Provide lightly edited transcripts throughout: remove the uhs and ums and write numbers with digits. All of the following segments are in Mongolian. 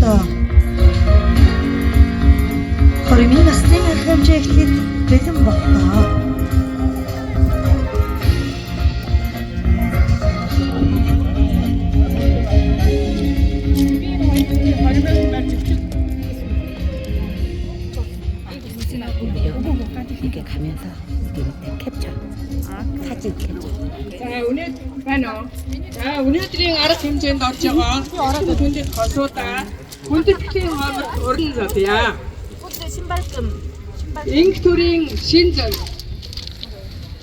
одоо 20 насны хэмжээглэхэд бэлэн боллоо. 이렇게 가면서 이렇게 캡처 사진 캡처. 자, 은혜들이 알아 хэмжээнд орж байгаа. Хүндэт хосуудаа хүндэтлийн орон зодъя. Инх төрийн шин зам.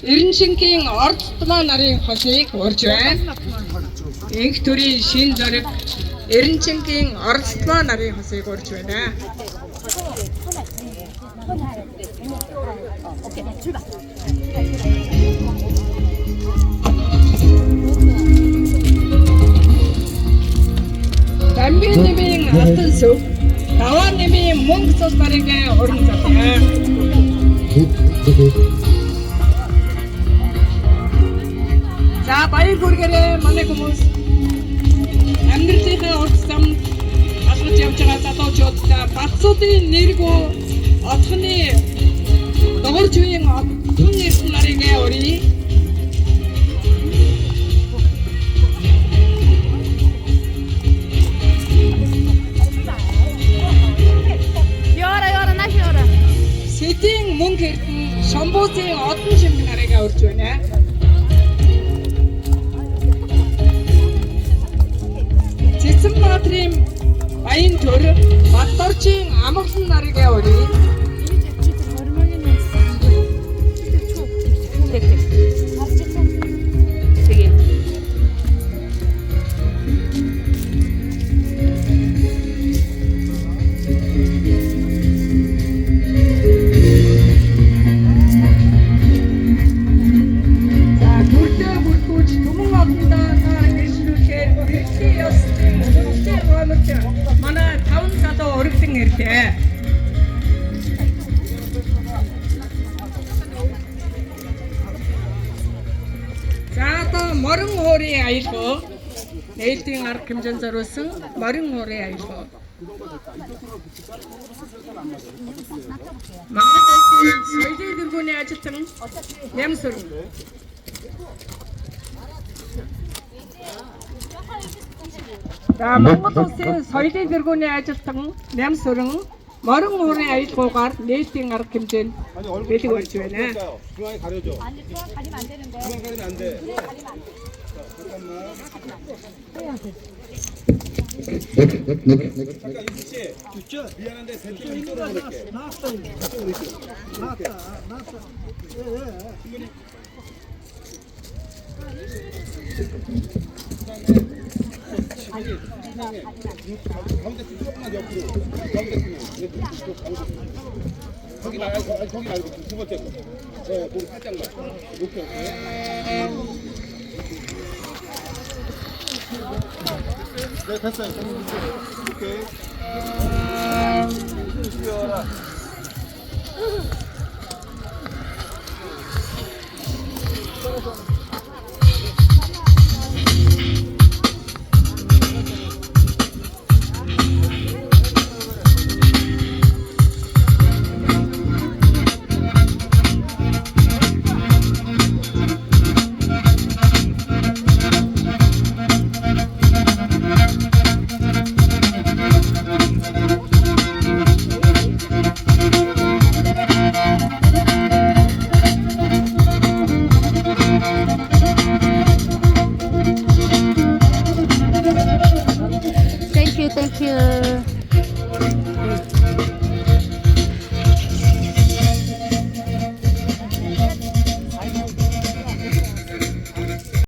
Эрен шингийн ордтмаа нарын хосыг урьж байна. Инх төрийн шин зориг эрен шингийн ордтмаа нарын хосыг урьж байна. Дамбинэмийн алтан сүв, Даваанэмийн мөнгө цус нарыг уран зодъя. За баяр хүргээрээ манай хүмүүс амьдралынхаа урт замд алхаж явж байгаа залуучуудаа Батцуудын нэргүү отхны догорч үеийн отхон нэрсэн нарыг урья. Сэдийн мөнгө хэрдэн Шамбуусын одон шимэг нарыг урьж байна. Цэцэнбаатрын баян төр Баттарчийн амгалан нарыг урья. Манай 5 залуу өргөдөн ирлээ. За одоо морин хуурын аялал. Нээлтийн арга хэмжээнд зориулсан морин хуурын аялал. Мангадын соёлын дэргүүний ажилтан Нямсүрэн. За Монгол улсын соёлын дэргүүний ажилтан Нямсүрэн морин хуурын аялгаагаар нээлтийн арга хэмжээнд бэлэг болж байна. 중앙에 가려줘. 아니 중앙 가리면 안 되는 거야. 중앙 가리면 안 돼. 그래 가리면 안 돼. 잠깐 이수 씨. 미안한데 벤틀 이쪽으로 보낼게. 이쪽으로 이쪽. 나왔다. 충분히. 가운데 조금만 옆으로. 가운데 거기 말고 두 번째 거. 네, 거기 살짝만. 오케이. 네, 됐어요. 오케이. 쉬어라. Thank you.